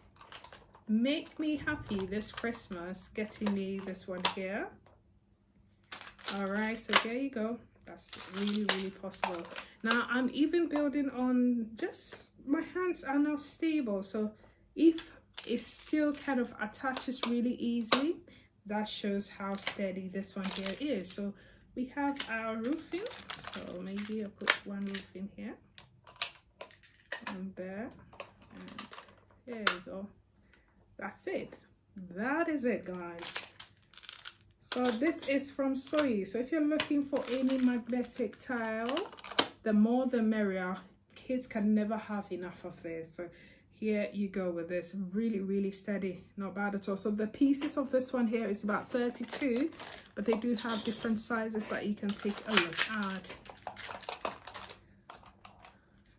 make me happy this Christmas getting me this one here. All right, so here you go. That's really, really possible. Now I'm even building on, just my hands are not stable. So if it still kind of attaches really easily, that shows how steady this one here is. So we have our roofing. So maybe I'll put one roof in here and there, and there you go. That's it. That is it, guys. So this is from Soy. So if you're looking for any magnetic tile, the more the merrier. Kids can never have enough of this. So here you go with this. Really, really steady. Not bad at all. So the pieces of this one here is about 32, but they do have different sizes that you can take a look at.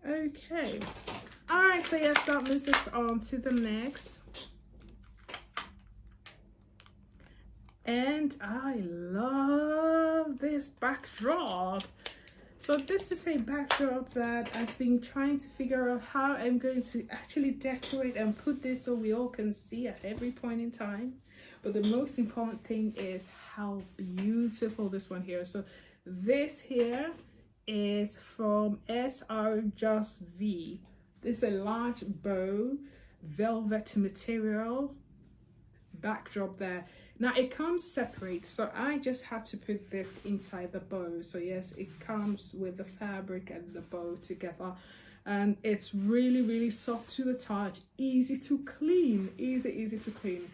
Okay. Alright, so yes, that moves us on to the next. And I love this backdrop. So this is a backdrop that I've been trying to figure out how I'm going to actually decorate and put this so we all can see at every point in time. But the most important thing is how beautiful this one here. So this here is from SR Just V. This is a large bow, velvet material backdrop there. Now it comes separate, so I just had to put this inside the bow. So yes, it comes with the fabric and the bow together, and it's really, really soft to the touch, easy to clean, easy to clean.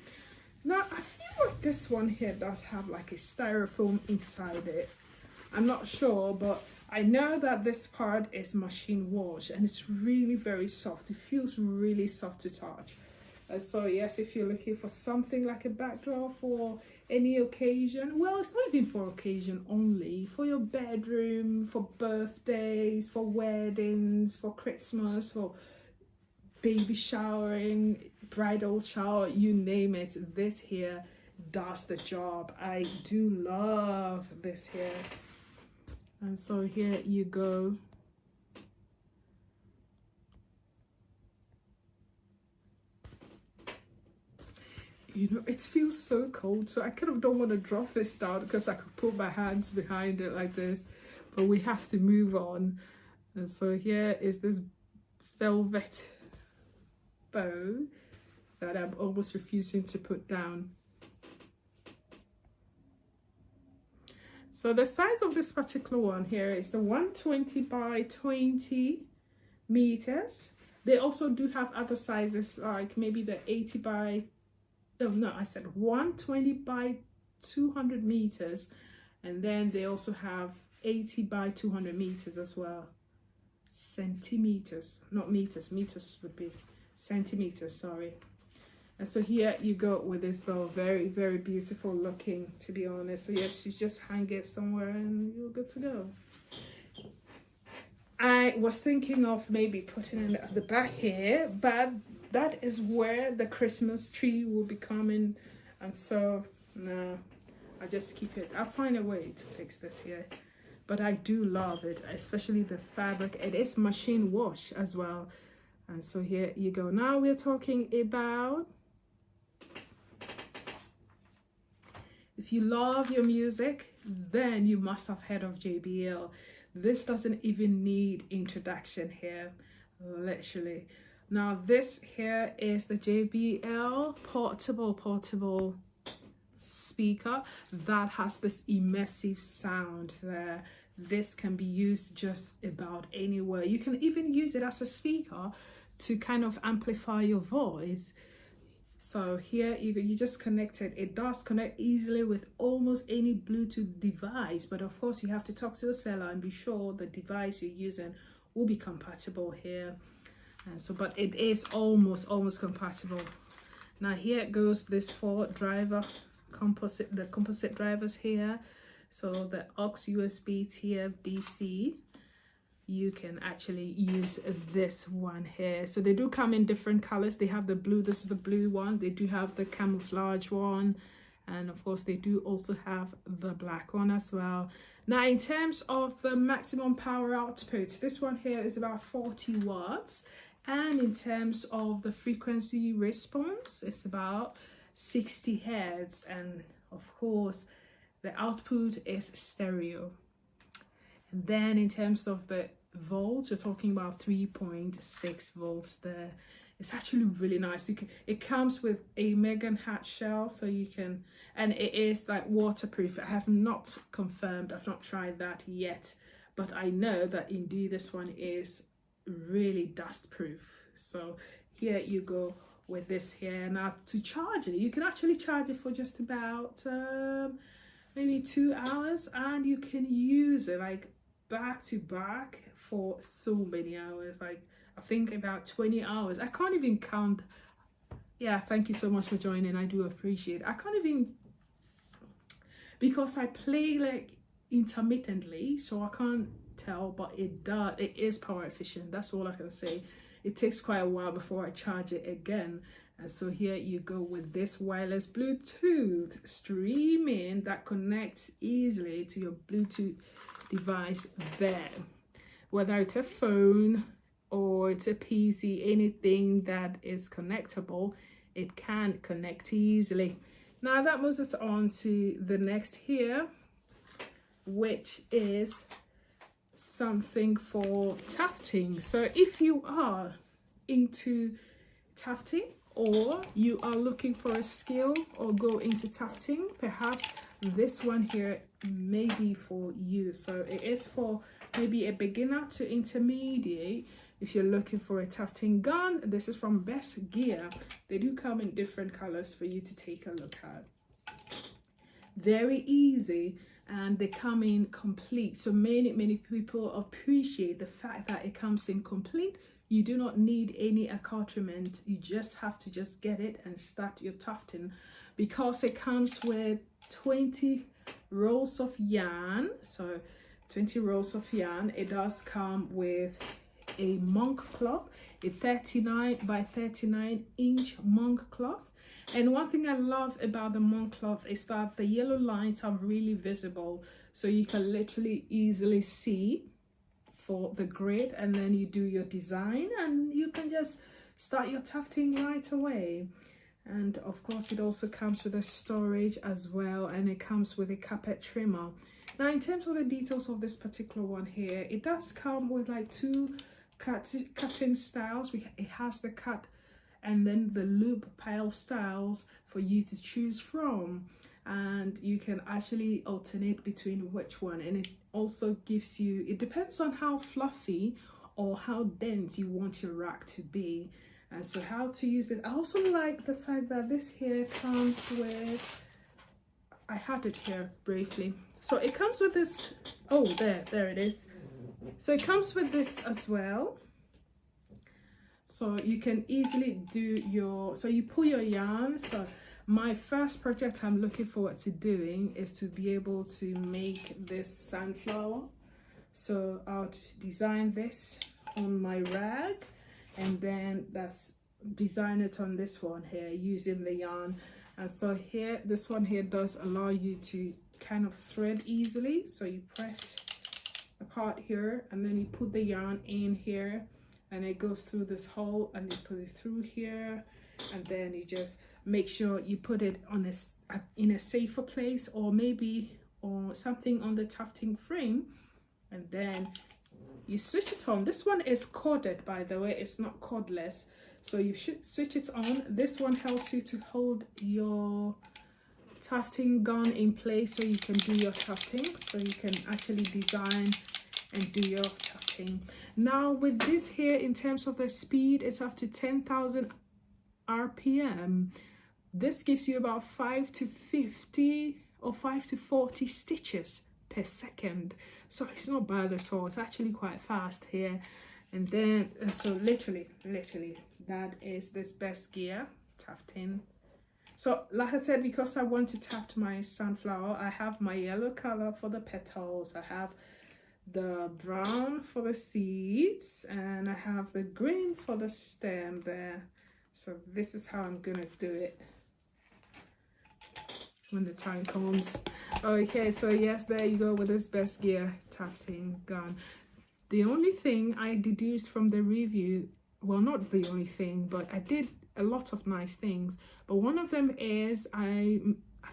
Now I feel like this one here does have like a styrofoam inside it. I'm not sure, but I know that this part is machine wash and it's really very soft. It feels really soft to touch. So yes, if you're looking for something like a backdrop for any occasion, well, it's not even for occasion only, for your bedroom, for birthdays, for weddings, for Christmas, for baby showering, bridal shower, you name it, this here does the job. I do love this here. And so here you go. You know, it feels so cold, so I kind of don't want to drop this down because I could put my hands behind it like this, but we have to move on. And so here is this velvet bow that I'm almost refusing to put down. So the size of this particular one here is the 120 by 20 meters. They also do have other sizes, like maybe the 80 by, oh no, I said 120 by 200 meters. And then they also have 80 by 200 meters as well. Centimeters, not meters, meters would be centimeters, sorry. And so here you go with this bow, very, very beautiful looking, to be honest. So yes, you just hang it somewhere and you're good to go. I was thinking of maybe putting it at the back here, but that is where the Christmas tree will be coming. And so, no, I just keep it. I'll find a way to fix this here. But I do love it, especially the fabric. It is machine wash as well. And so here you go. Now we're talking about, if you love your music, then you must have heard of JBL. This doesn't even need introduction here, literally. Now this here is the JBL portable speaker that has this immersive sound there. This can be used just about anywhere. You can even use it as a speaker to kind of amplify your voice. So here you just connect it. It does connect easily with almost any Bluetooth device, but of course you have to talk to the seller and be sure the device you're using will be compatible here. And so, but it is almost compatible. Now here goes this 4 driver composite, the composite drivers here. So the aux, USB, TF, DC. You can actually use this one here. So they do come in different colors. They have the blue, this is the blue one. They do have the camouflage one, and of course they do also have the black one as well. Now in terms of the maximum power output, this one here is about 40 watts, and in terms of the frequency response, it's about 60 hertz, and of course the output is stereo. And then in terms of the volts, you're talking about 3.6 volts there. It's actually really nice. It comes with a Megan hat shell, so you can, and it is like waterproof. I have not confirmed, I've not tried that yet, but I know that indeed this one is really dust proof. So here you go with this here. Now to charge it, you can actually charge it for just about maybe 2 hours, and you can use it like back to back for so many hours. Like I think about 20 hours. I can't even count. Yeah, thank you so much for joining. I do appreciate it. I can't even, because I play like intermittently, so I can't tell, but it is power efficient. That's all I can say. It takes quite a while before I charge it again. And so here you go with this wireless Bluetooth streaming that connects easily to your Bluetooth device there. Whether it's a phone or it's a PC, anything that is connectable, it can connect easily. Now that moves us on to the next here, which is something for tufting. So if you are into tufting, or you are looking for a skill or go into tufting, perhaps this one here may be for you. So it is for maybe a beginner to intermediate. If you're looking for a tufting gun, this is from Best Gear. They do come in different colors for you to take a look at. Very easy, and they come in complete. So many people appreciate the fact that it comes in complete. You do not need any accoutrement. You just have to just get it and start your tufting, because it comes with 20 rolls of yarn. So 20 rolls of yarn. It does come with a monk cloth, a 39 by 39 inch monk cloth. And one thing I love about the monk cloth is that the yellow lines are really visible, so you can literally easily see for the grid, and then you do your design and you can just start your tufting right away. And of course it also comes with a storage as well, and it comes with a carpet trimmer. Now in terms of the details of this particular one here, it does come with like two cutting styles. It has the cut and then the loop pile styles for you to choose from, and you can actually alternate between which one. And it also gives you, it depends on how fluffy or how dense you want your rack to be. And so how to use it. I also like the fact that this here comes with, I had it here briefly, so it comes with this, oh there it is. So it comes with this as well, so you can easily do your, so you pull your yarn. So my first project I'm looking forward to doing is to be able to make this sunflower. So I'll design this on my rag, and then that's design it on this one here using the yarn. And so here, this one here does allow you to kind of thread easily. So you press the part here and then you put the yarn in here, and it goes through this hole, and you put it through here, and then you just make sure you put it on in a safer place, or maybe or something on the tufting frame, and then you switch it on. This one is corded, by the way, it's not cordless, so you should switch it on. This one helps you to hold your tufting gun in place so you can do your tufting, so you can actually design and do your tufting. Now with this here, in terms of the speed, it's up to 10,000 RPM. This gives you about 5 to 50 or 5 to 40 stitches per second, so it's not bad at all. It's actually quite fast here. And then so literally that is this Best Gear tufting. So like I said, because I want to tuft my sunflower, I have my yellow color for the petals, I have the brown for the seeds, and I have the green for the stem there. So this is how I'm gonna do it when the time comes. Okay, so yes, there you go with this Best Gear tufting gun. The only thing I deduced from the review, well, not the only thing, but I did a lot of nice things, but one of them is I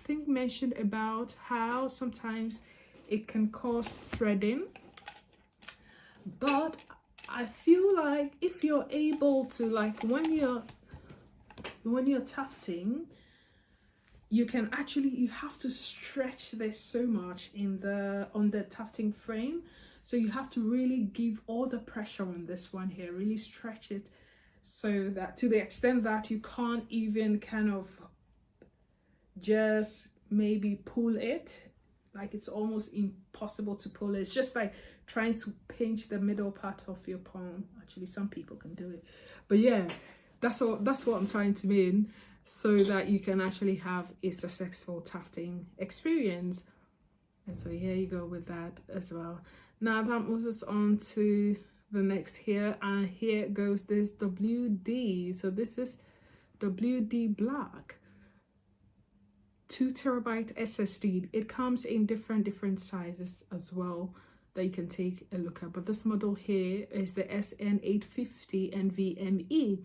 think mentioned about how sometimes it can cause threading, but I feel like if you're able to, like when you're tufting, you can actually, you have to stretch this so much on the tufting frame, so you have to really give all the pressure on this one here, really stretch it, so that to the extent that you can't even kind of just maybe pull it like it's almost impossible to pull it. It's just like trying to pinch the middle part of your palm. Actually, some people can do it, but yeah, that's what I'm trying to mean, so that you can actually have a successful tufting experience. And so here you go with that as well. Now that moves us on to the next here, and here goes this WD. So this is WD Black 2 terabyte SSD. It comes in different sizes as well that you can take a look at, but this model here is the SN850 NVMe.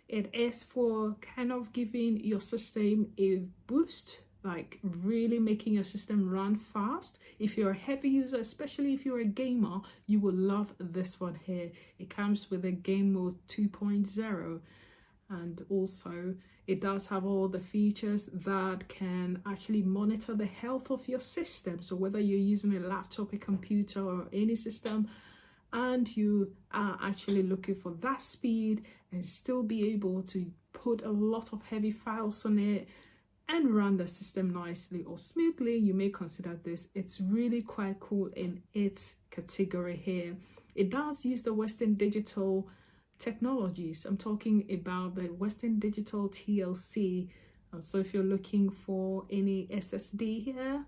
It is for kind of giving your system a boost, like really making your system run fast. If you're a heavy user, especially if you're a gamer, you will love this one here. It comes with a game mode 2.0, and also it does have all the features that can actually monitor the health of your system. So whether you're using a laptop, a computer, or any system, and you are actually looking for that speed and still be able to put a lot of heavy files on it and run the system nicely or smoothly, you may consider this. It's really quite cool in its category here. It does use the Western Digital technologies. I'm talking about the Western Digital TLC. So if you're looking for any SSD here,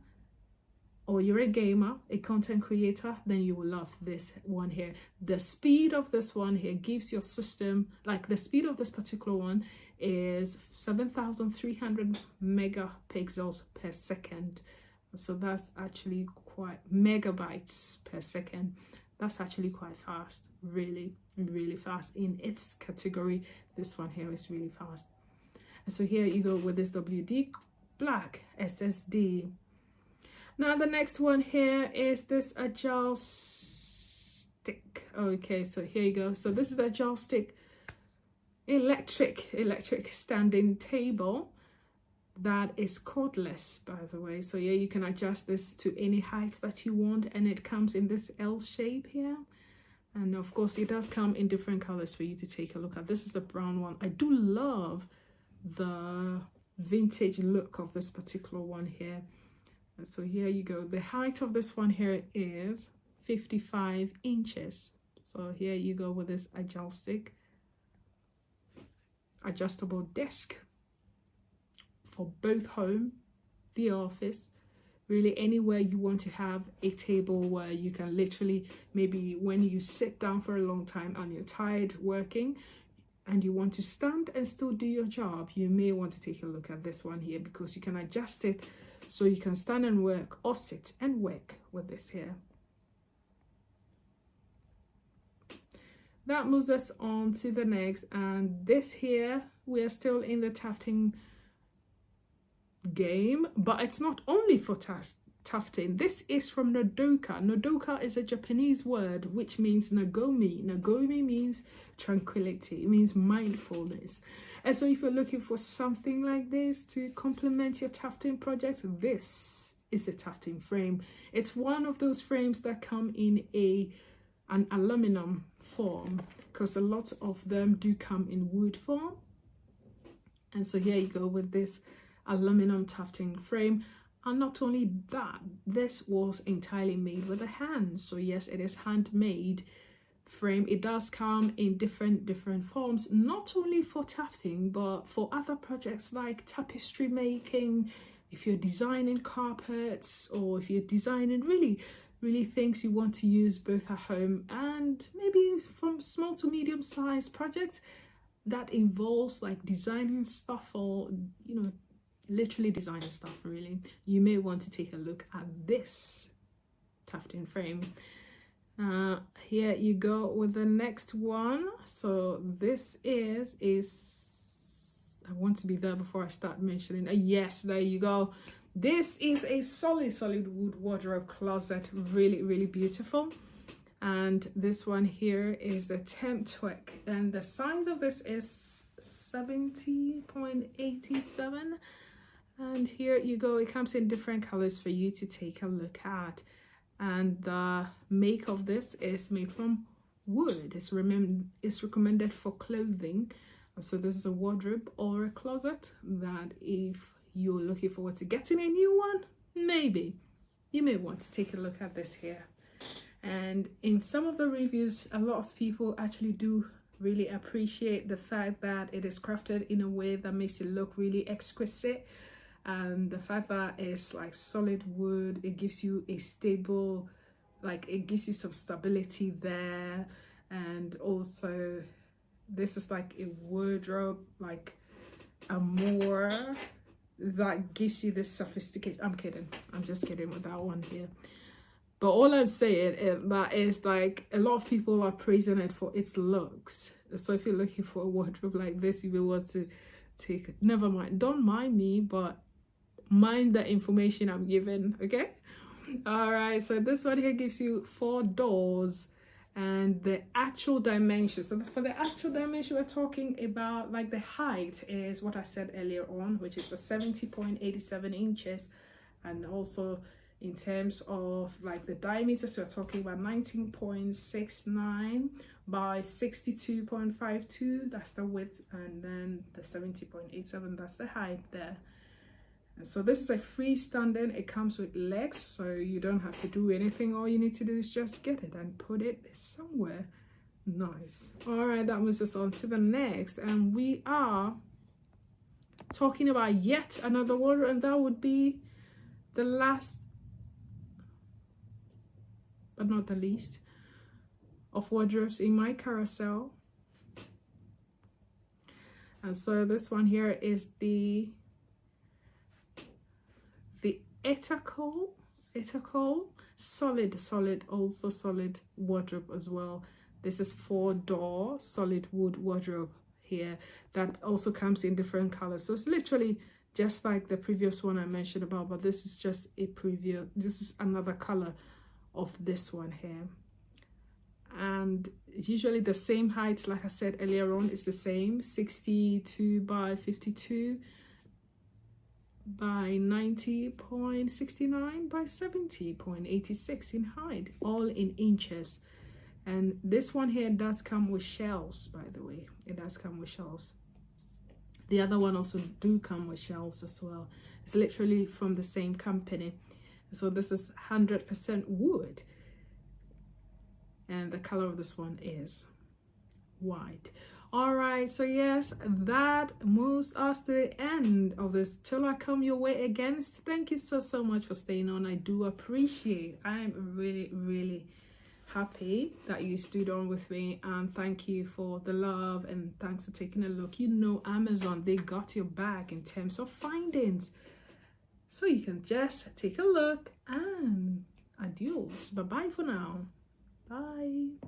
or you're a gamer, a content creator, then you will love this one here. The speed of this one here gives your system, like the speed of this particular one is 7,300 megapixels per second. So that's actually quite megabytes per second. That's actually quite fast, really fast in its category. This one here is really fast. And so here you go with this WD Black SSD. Now the next one here is this Agile Stick. Okay, so here you go. So this is the Agile Stick electric standing table that is cordless, by the way. So yeah, you can adjust this to any height that you want, and it comes in this L shape here. And of course it does come in different colors for you to take a look at. This is the brown one. I do love the vintage look of this particular one here. And so here you go. The height of this one here is 55 inches. So here you go with this Agile Stick. Adjustable desk for both home, the office, really anywhere you want to have a table where you can literally, maybe when you sit down for a long time and you're tired working and you want to stand and still do your job, you may want to take a look at this one here, because you can adjust it so you can stand and work or sit and work with this here. That moves us on to the next, and this here, we are still in the tufting game, but it's not only for tufting. This is from Nodoka. Nodoka is a Japanese word which means Nagomi. Nagomi means tranquility, it means mindfulness. And so if you're looking for something like this to complement your tufting project, this is a tufting frame. It's one of those frames that come in an aluminum form, because a lot of them do come in wood form. And so here you go with this aluminum tufting frame. And not only that, this was entirely made with a hand. So yes, it is handmade frame. It does come in different forms, not only for tufting but for other projects like tapestry making, if you're designing carpets, or if you're designing really things you want to use both at home and maybe from small to medium sized projects that involves like designing stuff, or literally designing stuff really, you may want to take a look at this tufting frame. Here you go with the next one. So this is I want to be there before I start mentioning. Yes, there you go. This is a solid wood wardrobe closet, really beautiful. And this one here is the Temtwek, and the size of this is 70.87. And here you go, it comes in different colors for you to take a look at. And the make of this is made from wood. It's recommended for clothing. So this is a wardrobe or a closet that if you're looking forward to getting a new one, maybe you may want to take a look at this here. And in some of the reviews, a lot of people actually do really appreciate the fact that it is crafted in a way that makes it look really exquisite, and the fact that it's like solid wood. It gives you a stable, like it gives you some stability there. And also this is like a wardrobe, like a more that gives you this sophistication. I'm kidding, I'm just kidding with that one here. But all I'm saying is that is like a lot of people are praising it for its looks. So if you're looking for a wardrobe like this, you will want to take it. Never mind, don't mind me, but mind the information I'm giving, okay? All right, so this one here gives you 4 doors and the actual dimensions. So for the actual dimension, we're talking about like the height is what I said earlier on, which is the 70.87 inches, and also in terms of like the diameter, so we're talking about 19.69 by 62.52, that's the width, and then the 70.87, that's the height there. And so this is a freestanding, it comes with legs, so you don't have to do anything. All you need to do is just get it and put it somewhere nice. All right, that moves us on to the next, and we are talking about yet another wardrobe, and that would be the last but not the least of wardrobes in my carousel. And so this one here is the Etacol solid, also solid wardrobe as well. This is 4-door solid wood wardrobe here that also comes in different colors. So it's literally just like the previous one I mentioned about, but this is just a preview. This is another color of this one here, and usually the same height, like I said earlier on, is the same, 62 by 52 by 90.69 by 70.86 in height, all in inches. And this one here does come with shelves, by the way. It does come with shelves. The other one also do come with shelves as well. It's literally from the same company. So this is 100% wood, and the color of this one is white. All right, so yes, that moves us to the end of this. Till I come your way again, thank you so much for staying on. I do appreciate. I'm really happy that you stood on with me, and thank you for the love, and thanks for taking a look. You know, Amazon, they got your back in terms of findings. So you can just take a look, and adios. Bye-bye for now. Bye.